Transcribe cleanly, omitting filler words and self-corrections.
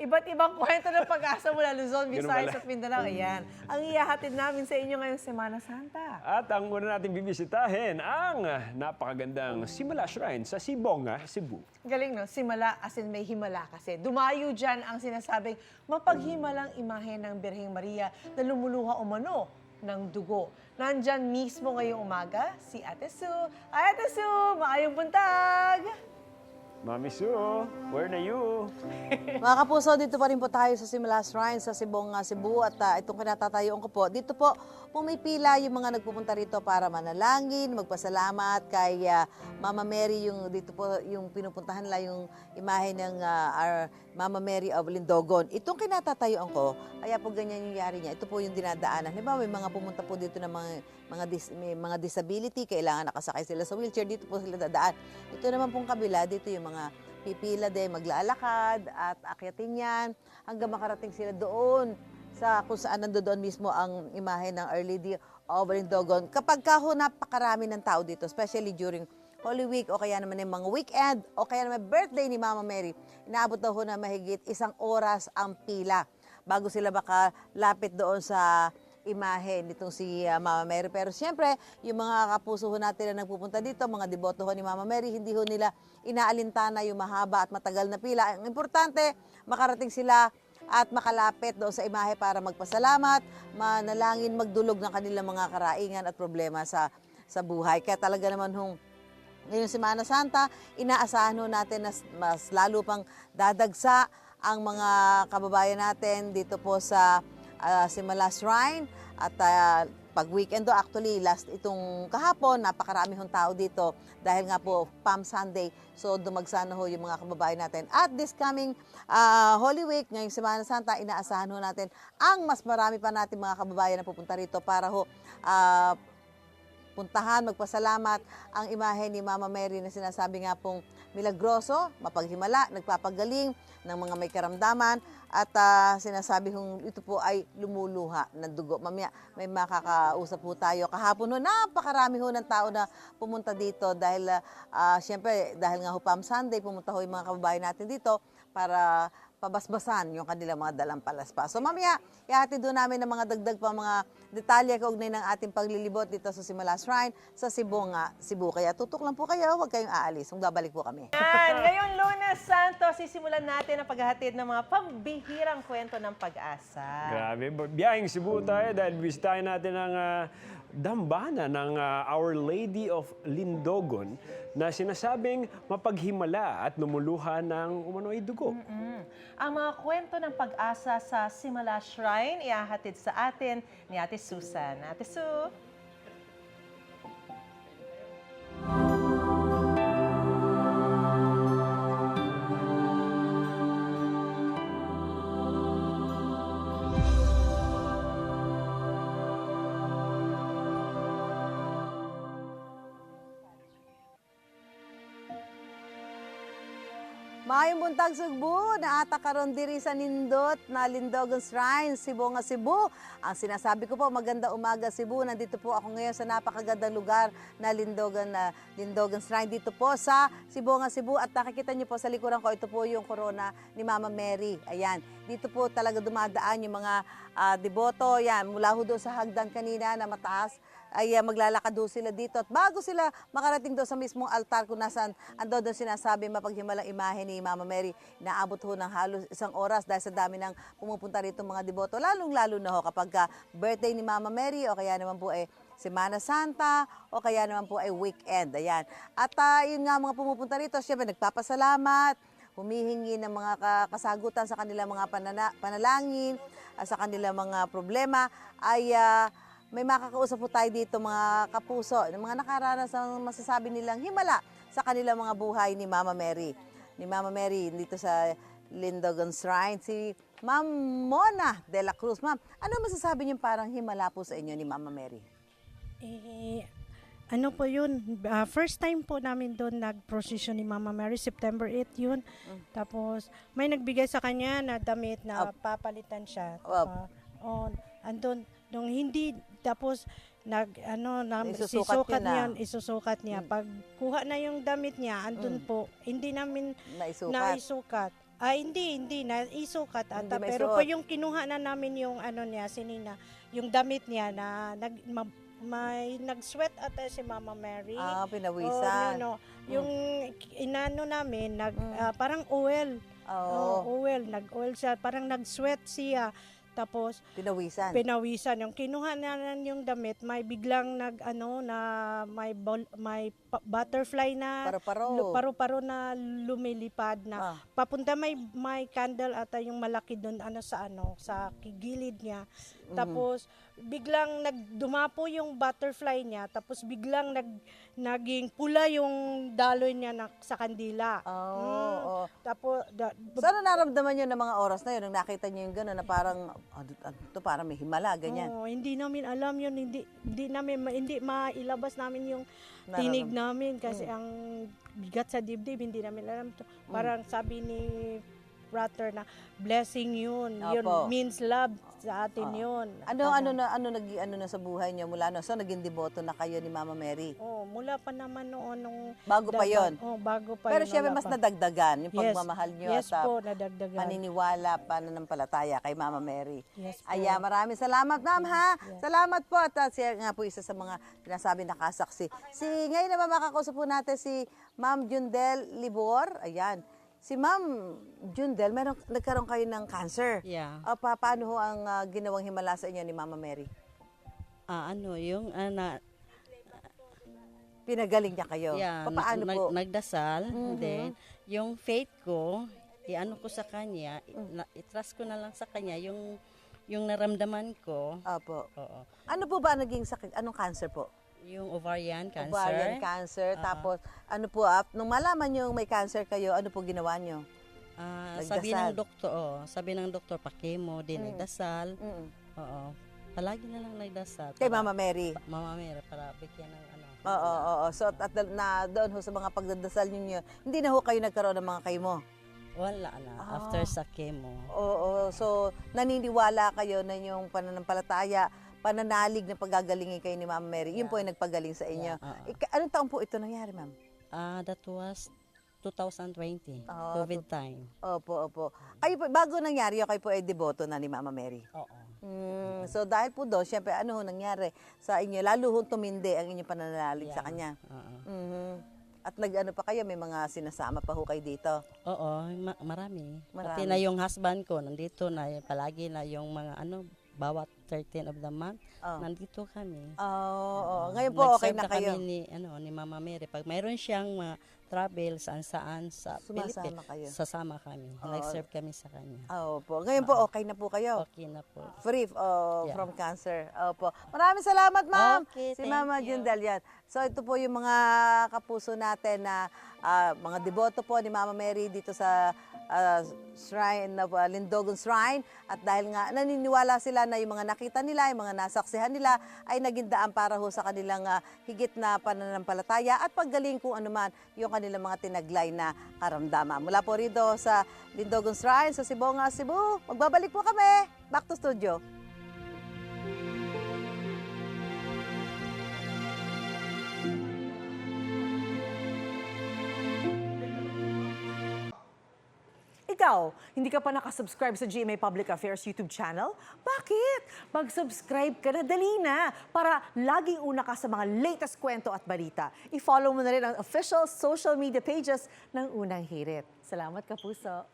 Iba't ibang kwento ng pag-asa mula Luzon, Visayas at Mindanao. Ayan, ang ihahatid namin sa inyo ngayong Semana Santa. At ang una natin bibisitahin ang napakagandang Simala Shrine sa Sibonga, Cebu. Galing, no? Simala, as in may himala kasi. Dumayo dyan ang sinasabing mapaghimalang imahe ng Birheng Maria na lumuluha umano ng dugo. Nandyan mismo ngayong umaga si Ate Sue. Ay, Ate Sue, maayong buntag! Mami Sue, where na you? Mga kapuso, dito pa rin po tayo sa Simala Shrine sa Sibonga, Cebu at itong kinatatayuan ko po. Dito po pumipila yung mga nagpupunta rito para manalangin, magpasalamat kay Mama Mary. Yung dito po yung pinupuntahan nila yung imahe ng our Mama Mary of Lindogon. Itong kinatatayuan ko, kaya po ganyan yung yari niya. Ito po yung dinadaanan. Diba, may mga pumunta po dito na may mga disability, kailangan nakasakay sila sa wheelchair, dito po sila dadaan. Ito naman pong kabila, dito yung mga pipila din, maglalakad at akyatin yan hanggang makarating sila doon sa kung saan nandoon mismo ang imahe ng Our Lady of Lindogon. Kapag ho napakarami ng tao dito, especially during Holy Week o kaya naman yung mga weekend o kaya naman birthday ni Mama Mary, inaabot daw ho na mahigit 1 oras ang pila bago sila makalapit doon sa imahe nitong si Mama Mary. Pero siyempre, yung mga kapuso ho natin na nagpupunta dito, mga deboto ho ni Mama Mary, hindi ho nila inaalintana yung mahaba at matagal na pila. Ang importante, makarating sila at makalapit doon sa imahe para magpasalamat, manalangin, magdulog ng kanilang mga karaingan at problema sa buhay. Kaya talaga naman ngayong Semana Santa, inaasahan ho natin na mas lalo pang dadagsa ang mga kababayan natin dito po sa Simala Shrine. At pag weekend actually, itong kahapon, napakarami hong tao dito dahil nga po Palm Sunday. So dumagsa na ho yung mga kababayan natin. At this coming Holy Week, ngayong Semana Santa, inaasahan ho natin ang mas marami pa natin mga kababayan na pupunta rito para ho puntahan, magpasalamat ang imahe ni Mama Mary na sinasabi nga pong milagroso, mapaghimala, nagpapagaling ng mga may karamdaman at sinasabi ito po ay lumuluha ng dugo. Mamaya may makakausap po tayo. Kahapon napakarami ng tao na pumunta dito dahil siyempre dahil nga Palm Sunday, pumunta yung mga kababayan natin dito para pabasbasan yung kanilang mga dalang palaspa. So mamaya, ihatid doon namin ng mga dagdag pa mga detalye kaugnay ng ating paglilibot dito sa Simala Shrine sa Sibonga, Cebu. Kaya tutok lang po kayo, huwag kayong aalis. Babalik po kami. Yan, ngayong Lunes Santo, sisimulan natin ang paghahatid ng mga pambihirang kwento ng pag-asa. Grabe, biyaheng Cebu tayo dahil bisitahin natin ang dambana ng Our Lady of Lindogon na sinasabing mapaghimala at lumuluha ng umano'y dugo. Ang mga kwento ng pag-asa sa Simala Shrine, ihahatid sa atin ni Ate Susan. Ate Sue. Maayong buntag Cebu, naata karon diri sa nindot na Lindogon Shrine, Sibonga, Cebu. Ang sinasabi ko po, maganda umaga Cebu. Nandito po ako ngayon sa napakagandang lugar na Lindogon Shrine dito po sa Sibonga, Cebu. At nakikita niyo po sa likuran ko, ito po yung corona ni Mama Mary. Ayan, dito po talaga dumadaan yung mga deboto. Yan, mula ho doon sa hagdan kanina na mataas, ay maglalakad doon sila dito. At bago sila makarating doon sa mismong altar kung nasaan ando doon sinasabi mapaghimalang imahe ni Mama Mary, naabot ho ng halos 1 oras dahil sa dami ng pumupunta rito mga deboto. Lalong-lalo na ho kapag birthday ni Mama Mary o kaya naman po Semana Santa o kaya naman po weekend. Ayan. At yun nga mga pumupunta rito, syempre nagpapasalamat, humihingi ng mga kasagutan sa kanilang mga panalangin, sa kanilang mga problema, ay may makakausap po tayo dito mga kapuso, ng mga nakaranas ng masasabi nilang himala sa kanilang mga buhay ni Mama Mary. Ni Mama Mary dito sa Lindogon Shrine, si Ma'am Mona de la Cruz. Ma'am, ano masasabi niyo parang himala po sa inyo ni Mama Mary? Ano po yun, first time po namin doon nag-procession ni Mama Mary, September 8 yun. Tapos may nagbigay sa kanya na damit na papalitan siya. Andun, nung hindi, tapos isusukat niya. Pag kuha na yung damit niya, andun po, hindi namin naisukat. Hindi na isukat Hindi ata. may Pero suot. po yung kinuha na namin yung ano niya, sinina, yung damit niya na may nag-sweat ata si Mama Mary. Pinawisan. Yung inano namin, parang oil. Oo, Oil, nag-oil siya, parang nag-sweat siya. Tapos, pinawisan. pinawisan. Yung kinuha na yung damit, may biglang may butterfly na Paro-paro. paro-paro na lumilipad na papunta may candle ata yung malaki doon sa gilid niya. Tapos biglang dumapo yung butterfly niya, tapos biglang naging pula yung daloy niya sa kandila. Oo. Tapos So, ano naramdaman nyo ng mga oras na yun? Nung nakita nyo yung gano'n na parang, parang may himala, ganyan. hindi namin alam yun, hindi mailabas namin yung tinig namin kasi ang bigat sa dibdib, hindi namin alam to. Parang sabi ni brother na blessing yun. Yun Opo. means love sa atin yun. Ano na sa buhay nyo mula no? So, naging deboto na kayo ni Mama Mary. Mula pa naman noon nung Bago pa yun? Bago pa Pero yun. syempre wala mas pa. nadagdagan yung Yes. pagmamahal nyo Yes at po, nadagdagan. paniniwala, pananampalataya kay Mama Mary. Yes po. Aya, maraming salamat, ma'am, ha? Salamat po. At siya nga po isa sa mga sinasabi nakasaksi. Ngayon naman makakausap po natin si Ma'am Jundel Libor. Ayan. Si Ma'am Jundel, nagkaroon kayo ng cancer. Yeah. Paano ho ang ginawang himala sa inyo ni Mama Mary? Yung Pinagaling niya kayo. Paano po? Nagdasal, then yung faith ko, iano ko sa kanya, i-trust ko na lang sa kanya yung naramdaman ko. Opo. Oo. Ano po ba naging sakit? Anong cancer po? Yung ovarian cancer. Ovarian cancer. Tapos, ano po, nung malaman nyo may cancer kayo, ano po ginawa nyo? Sabi ng doktor, pa-chemo, din nagdasal. Oo. Palagi na lang nagdasal. Kay Mama Mary. Mama Mary, para bigyan ng ano. Oo. So, doon ho sa mga pagdadasal ninyo, hindi na ho kayo nagkaroon ng mga chemo? Wala na, after sa chemo. Oo. So, naniniwala kayo na yung pananampalataya, pananalig na paggagalingin kayo ni Mama Mary, yun po yung nagpagaling sa inyo. Anong taon po ito nangyari, ma'am? That was 2020, COVID time. Opo. Kayo po, bago nangyari, kayo po ay deboto na ni Mama Mary. Oo. So dahil po doon, syempre ano ho nangyari sa inyo, lalo ho tumindi ang inyong pananalig sa kanya. At nag-ano pa kayo, may mga sinasama pa ho kayo dito. Oo, marami. Pati na yung husband ko, nandito na, palagi na yung mga bawat 13 of the month, nandito kami. Oo. Ngayon po, okay na kayo. Kami ni Mama Mary. Pag mayroon siyang travel saan sa Sumasama Philippines, kayo. sasama kami. Nag-serve kami sa kanya. Opo. Ngayon po, okay na po kayo. Okay na po. Free from cancer. Opo. Maraming salamat, ma'am. Okay, Si thank Mama you. Jundel yan. So ito po yung mga kapuso natin na mga deboto po ni Mama Mary dito sa shrine na Lindogon Shrine. At dahil nga naniniwala sila na yung mga nakita nila, yung mga nasaksihan nila ay naging daan para ho sa kanilang higit na pananampalataya at paggaling kung anuman yung kanilang mga tinaglay na karamdaman. Mula po rito sa Lindogon Shrine sa Sibonga, Cebu. Magbabalik po kami. Back to studio. Ikaw, hindi ka pa nakasubscribe sa GMA Public Affairs YouTube channel? Bakit? Mag-subscribe ka na, dali na, para laging una ka sa mga latest kwento at balita. I-follow mo na rin ang official social media pages ng Unang Hirit. Salamat, Kapuso.